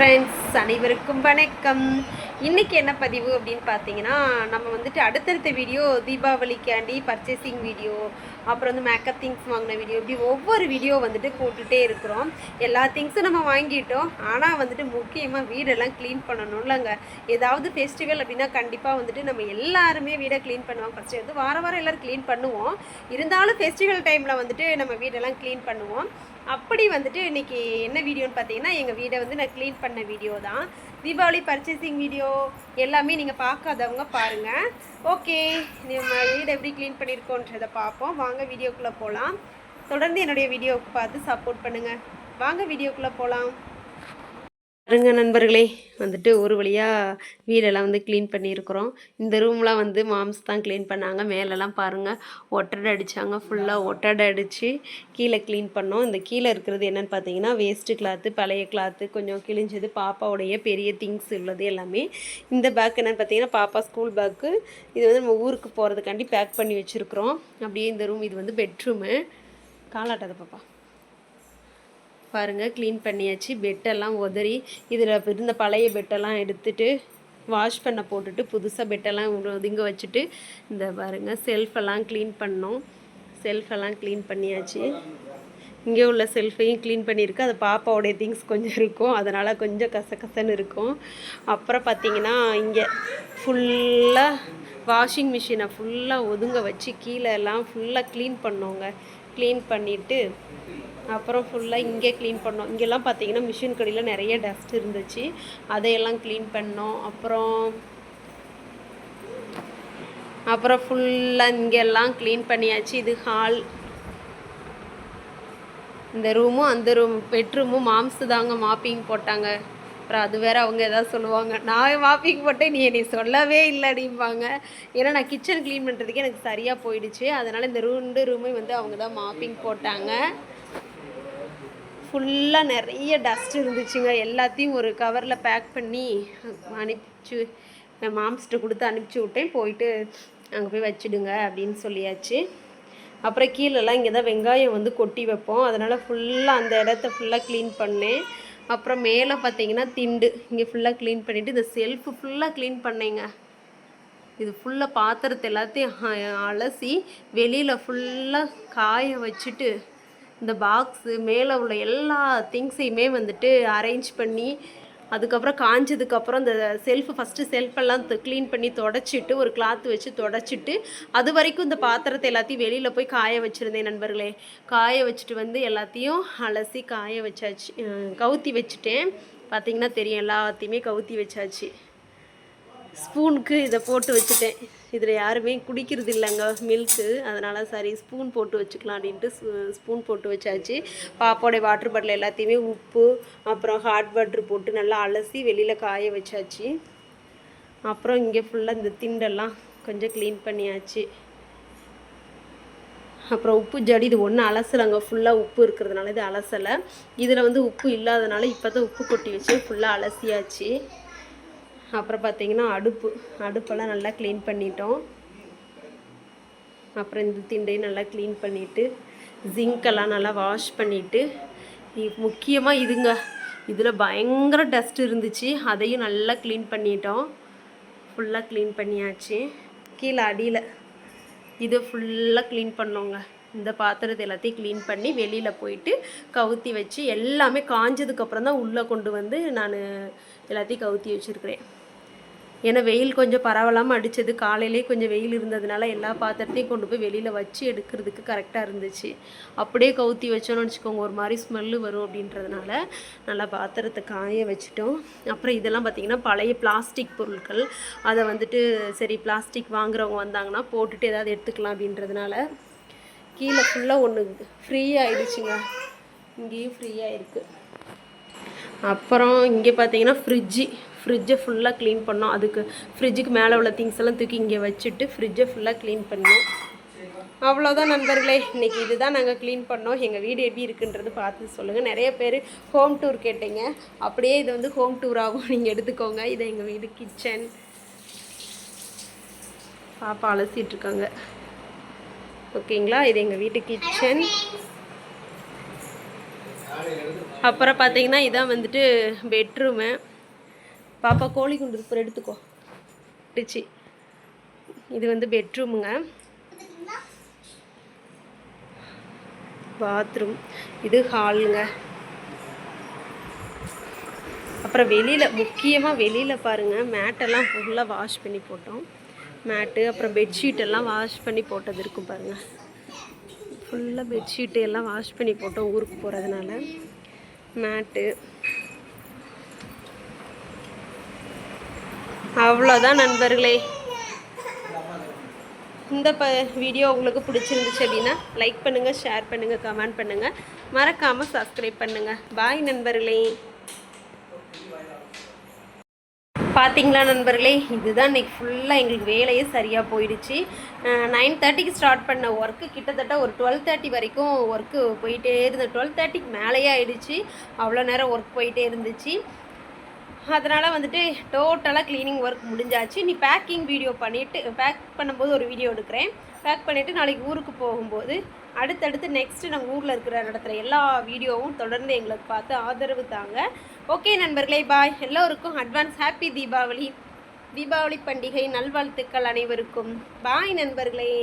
Friends அனைவருக்கும் வணக்கம். இன்றைக்கி என்ன பதிவு அப்படின்னு பார்த்தீங்கன்னா, நம்ம வந்துட்டு அடுத்தடுத்த வீடியோ தீபாவளிக்காண்டி பர்ச்சேசிங் வீடியோ, அப்புறம் வந்து மேக்கப் திங்ஸ் வாங்கின வீடியோ, இப்படி ஒவ்வொரு வீடியோ வந்துட்டு போட்டுகிட்டே இருக்கிறோம். எல்லா திங்ஸும் நம்ம வாங்கிட்டோம், ஆனால் வந்துட்டு முக்கியமாக வீடெல்லாம் க்ளீன் பண்ணணும்லங்க. ஏதாவது ஃபெஸ்டிவல் அப்படின்னா கண்டிப்பாக வந்துட்டு நம்ம எல்லாருமே வீடை க்ளீன் பண்ணுவோம். ஃபஸ்ட்டு வந்து வாரம் எல்லோரும் க்ளீன் பண்ணுவோம். இருந்தாலும் ஃபெஸ்டிவல் டைமில் வந்துட்டு நம்ம வீடெல்லாம் க்ளீன் பண்ணுவோம். அப்படி வந்துட்டு இன்றைக்கி என்ன வீடியோன்னு பார்த்தீங்கன்னா, எங்கள் வீடை வந்து நான் க்ளீன் பண்ண வீடியோ தான். தீபாவளி பர்ச்சேசிங் வீடியோ எல்லாமே நீங்கள் பார்க்காதவங்க பாருங்கள். ஓகே, நம்ம வீடை எப்படி க்ளீன் பண்ணியிருக்கோன்றதை பார்ப்போம். வாங்க வீடியோக்குள்ளே போகலாம். தொடர்ந்து என்னுடைய வீடியோவுக்கு பார்த்து சப்போர்ட் பண்ணுங்கள். வாங்க வீடியோக்குள்ளே போகலாம். பாருங்க நண்பர்களே, வந்துட்டு ஒரு வழியாக வீடெல்லாம் வந்து க்ளீன் பண்ணியிருக்கிறோம். இந்த ரூம்லாம் வந்து மாம்ஸ் தான் க்ளீன் பண்ணாங்க. மேலெல்லாம் பாருங்கள் ஒட்டடை அடித்தாங்க. ஃபுல்லாக ஒட்டடை அடித்து கீழே க்ளீன் பண்ணோம். இந்த கீழே இருக்கிறது என்னென்னு பார்த்தீங்கன்னா, வேஸ்ட்டு கிளாத்து, பழைய கிளாத்து, கொஞ்சம் கிழிஞ்சது, பாப்பாவுடைய பெரிய திங்ஸ் உள்ளது எல்லாமே. இந்த பேக் என்னென்னு பார்த்தீங்கன்னா, பாப்பா ஸ்கூல் பேக்கு. இது வந்து நம்ம ஊருக்கு போகிறதுக்காண்டி பேக் பண்ணி வச்சுருக்குறோம். அப்படியே இந்த ரூம் இது வந்து பெட்ரூமு. காலாட்டாத பாப்பா. பாருங்கள், க்ளீன் பண்ணியாச்சு. பெட்டெல்லாம் உதறி இதில் இருந்த பழைய பெட்டெல்லாம் எடுத்துகிட்டு வாஷ் பண்ண போட்டுட்டு புதுசாக பெட்டெல்லாம் ஒதுங்க வச்சுட்டு இந்த பாருங்கள் செல்ஃபெல்லாம் க்ளீன் பண்ணோம். செல்ஃபெல்லாம் க்ளீன் பண்ணியாச்சு. இங்கே உள்ள செல்ஃபையும் க்ளீன் பண்ணியிருக்கு. அது பாப்பாவோடைய திங்ஸ் கொஞ்சம் இருக்கும், அதனால் கொஞ்சம் கசகசன்னு இருக்கும். அப்புறம் பார்த்திங்கன்னா, இங்கே ஃபுல்லாக வாஷிங் மிஷினை ஃபுல்லாக ஒதுங்க வச்சு கீழே எல்லாம் ஃபுல்லாக க்ளீன் பண்ணோங்க. க்ளீன் பண்ணிவிட்டு அப்புறம் ஃபுல்லாக இங்கே க்ளீன் பண்ணோம். இங்கெல்லாம் பார்த்தீங்கன்னா மிஷின் கடியில் நிறைய டஸ்ட் இருந்துச்சு, அதையெல்லாம் க்ளீன் பண்ணோம். அப்புறம் ஃபுல்லாக இங்கெல்லாம் க்ளீன் பண்ணியாச்சு. இது ஹால். இந்த ரூமும் அந்த ரூம் பெட்ரூமும் மாம்ஸு தாங்க மாப்பிங் போட்டாங்க. அப்புறம் அது வேறு அவங்க எதாவது சொல்லுவாங்க, நான் மாப்பிங் போட்டேன் நீ என்னை சொல்லவே இல்லை அப்படிம்பாங்க. ஏன்னா நான் கிச்சன் க்ளீன் பண்ணுறதுக்கே எனக்கு சரியாக போயிடுச்சு. அதனால் இந்த ரூமே வந்து அவங்க தான் மாப்பிங் போட்டாங்க. ஃபுல்லாக நிறைய டஸ்ட் இருந்துச்சுங்க. எல்லாத்தையும் ஒரு கவரில் பேக் பண்ணி அனுப்பிச்சு மாம்ஸ்கிட்ட கொடுத்து அனுப்பிச்சி விட்டேன். போயிட்டு அங்கே போய் வச்சுடுங்க அப்படின்னு சொல்லியாச்சு. அப்புறம் கீழெல்லாம் இங்கே தான் வெங்காயம் வந்து கொட்டி வைப்போம், அதனால் ஃபுல்லாக அந்த இடத்த ஃபுல்லாக க்ளீன் பண்ணேன். அப்புறம் மேலே பார்த்தீங்கன்னா திண்டு இங்கே ஃபுல்லாக க்ளீன் பண்ணிவிட்டு இந்த செல்ஃபு ஃபுல்லாக க்ளீன் பண்ணேங்க. இது ஃபுல்லாக பாத்திரத்தை எல்லாத்தையும் அலசி வெளியில் ஃபுல்லாக காய வச்சுட்டு இந்த பாக்ஸு மேலே உள்ள எல்லா திங்ஸையுமே வந்துட்டு அரேஞ்ச் பண்ணி அதுக்கப்புறம் காஞ்சதுக்கப்புறம் இந்த ஃபஸ்ட்டு செல்ஃபெல்லாம் க்ளீன் பண்ணி தொடச்சிட்டு ஒரு கிளாத் வச்சு தொடச்சிட்டு அது வரைக்கும் இந்த பாத்திரத்தை எல்லாத்தையும் வெளியில் போய் காய வச்சுருந்தேன் நண்பர்களே. காய வச்சுட்டு வந்து எல்லாத்தையும் அலசி காய வச்சாச்சு, கவுத்தி வச்சுட்டேன். பார்த்திங்கன்னா தெரியும், எல்லாத்தையுமே கவுத்தி வச்சாச்சு. ஸ்பூனுக்கு இதை போட்டு வச்சுட்டேன். இதில் யாருமே குடிக்கிறது இல்லைங்க மில்க்கு, அதனால் சரி ஸ்பூன் போட்டு வச்சுக்கலாம் அப்படின்ட்டு ஸ்பூன் போட்டு வச்சாச்சு. பாப்பாவோடைய வாட்டர் பாட்டில் எல்லாத்தையுமே உப்பு அப்புறம் ஹாட் வாட்ரு போட்டு நல்லா அலசி வெளியில் காய வச்சாச்சு. அப்புறம் இங்கே ஃபுல்லாக இந்த திண்டெல்லாம் கொஞ்சம் க்ளீன் பண்ணியாச்சு. அப்புறம் உப்பு ஜடி இது ஒன்று அலசலைங்க, ஃபுல்லாக உப்பு இருக்கிறதுனால இது அலசலை. இதில் வந்து உப்பு இல்லாதனால இப்போ தான் உப்பு கொட்டி வச்சு ஃபுல்லாக அலசியாச்சு. அப்புறம் பார்த்திங்கன்னா அடுப்பெல்லாம் நல்லா க்ளீன் பண்ணிட்டோம். அப்புறம் இந்த திண்டையும் நல்லா க்ளீன் பண்ணிவிட்டு ஜிங்க்கெல்லாம் நல்லா வாஷ் பண்ணிவிட்டு முக்கியமாக இதுங்க, இதில் பயங்கர டஸ்ட் இருந்துச்சு, அதையும் நல்லா க்ளீன் பண்ணிட்டோம். ஃபுல்லாக க்ளீன் பண்ணியாச்சு. கீழே அடியில் இதை ஃபுல்லாக க்ளீன் பண்ணோங்க. இந்த பாத்திரத்தை எல்லாத்தையும் க்ளீன் பண்ணி வெளியில் போயிட்டு கவுத்தி வச்சு எல்லாமே காஞ்சதுக்கப்புறம் தான் உள்ளே கொண்டு வந்து நான் எல்லாத்தையும் கவுத்தி வச்சுருக்கிறேன். ஏன்னா வெயில் கொஞ்சம் பரவலாமல் அடித்தது, காலையிலே கொஞ்சம் வெயில் இருந்ததுனால எல்லா பாத்திரத்தையும் கொண்டு போய் வெளியில் வச்சு எடுக்கிறதுக்கு கரெக்டாக இருந்துச்சு. அப்படியே கவுத்தி வச்சோன்னு வச்சுக்கோங்க ஒரு மாதிரி ஸ்மெல்லு வரும் அப்படின்றதுனால நல்லா பாத்திரத்தை காய வச்சுட்டோம். அப்புறம் இதெல்லாம் பார்த்திங்கன்னா பழைய பிளாஸ்டிக் பொருட்கள், அதை வந்துட்டு சரி பிளாஸ்டிக் வாங்குறவங்க வந்தாங்கன்னா போட்டுட்டு ஏதாவது எடுத்துக்கலாம் அப்படின்றதுனால கீழே ஃபுல்லாக ஒன்று ஃப்ரீ ஆகிடுச்சுங்க. இங்கேயும் ஃப்ரீயாக இருக்குது. அப்புறம் இங்கே பார்த்தீங்கன்னா ஃப்ரிட்ஜை ஃபுல்லாக க்ளீன் பண்ணோம். அதுக்கு ஃப்ரிட்ஜுக்கு மேலே உள்ள திங்ஸ் எல்லாம் தூக்கி இங்கே வச்சுட்டு ஃப்ரிட்ஜை ஃபுல்லாக க்ளீன் பண்ணோம். அவ்வளோதான் நண்பர்களே, இன்றைக்கி இதுதான் நாங்கள் க்ளீன் பண்ணோம். எங்கள் வீடு எப்படி இருக்குன்றது பார்த்து சொல்லுங்கள். நிறைய பேர் ஹோம் டூர் கேட்டீங்க, அப்படியே இது வந்து ஹோம் டூராகவும் நீங்கள் எடுத்துக்கோங்க. இதை எங்கள் வீடு கிச்சன். பாப்பா அலசிட்டுருக்காங்க, ஓகேங்களா. இது எங்கள் வீட்டு கிச்சன். அப்புறம் பார்த்தீங்கன்னா இதான் வந்துட்டு பெட்ரூமு. பாப்பா கோழி குண்டு இப்போ எடுத்துக்கோ டிச்சு. இது வந்து பெட்ரூமுங்க. பாத்ரூம், இது ஹாலுங்க. அப்புறம் வெளியில் முக்கியமாக வெளியில் பாருங்கள், மேட்டெல்லாம் ஃபுல்லாக வாஷ் பண்ணி போட்டோம். மேட்டு அப்புறம் பெட்ஷீட்டெல்லாம் வாஷ் பண்ணி போட்டது இருக்கும் பாருங்கள். ஃபுல்லாக பெட்ஷீட்டு எல்லாம் வாஷ் பண்ணி போட்டோம் ஊருக்கு போகிறதுனால. மேட்டு அவ்வளோதான் நண்பர்களே. இந்த வீடியோ உங்களுக்கு பிடிச்சிருந்துச்சு அப்படின்னா லைக் பண்ணுங்கள், ஷேர் பண்ணுங்கள், கமெண்ட் பண்ணுங்கள், மறக்காமல் சப்ஸ்கிரைப் பண்ணுங்கள். பாய் நண்பர்களே. பார்த்தீங்களா நண்பர்களே, இதுதான் இன்றைக்கி ஃபுல்லாக எங்களுக்கு வேலையே சரியாக போயிடுச்சு. 9:30க்கு ஸ்டார்ட் பண்ண ஒர்க்கு கிட்டத்தட்ட ஒரு 12:30 வரைக்கும் ஒர்க்கு போயிட்டே இருந்தது. 12:30க்கு மேலேயே ஆகிடுச்சு. அவ்வளோ நேரம் ஒர்க் போயிட்டே இருந்துச்சு. அதனால் வந்துட்டு டோட்டலாக க்ளீனிங் ஒர்க் முடிஞ்சாச்சு. நீ பேக்கிங் வீடியோ பண்ணிவிட்டு பேக் பண்ணும்போது ஒரு வீடியோ எடுக்கிறேன். பேக் பண்ணிவிட்டு நாளைக்கு ஊருக்கு போகும்போது அடுத்தடுத்து நெக்ஸ்ட்டு நம்ம ஊரில் இருக்கிற நடத்துகிற எல்லா வீடியோவும் தொடர்ந்து எங்களுக்கு பார்த்து ஆதரவு தாங்க. ஓகே நண்பர்களே, பாய். எல்லோருக்கும் அட்வான்ஸ் ஹாப்பி தீபாவளி பண்டிகை நல்வாழ்த்துக்கள் அனைவருக்கும். பாய் நண்பர்களே.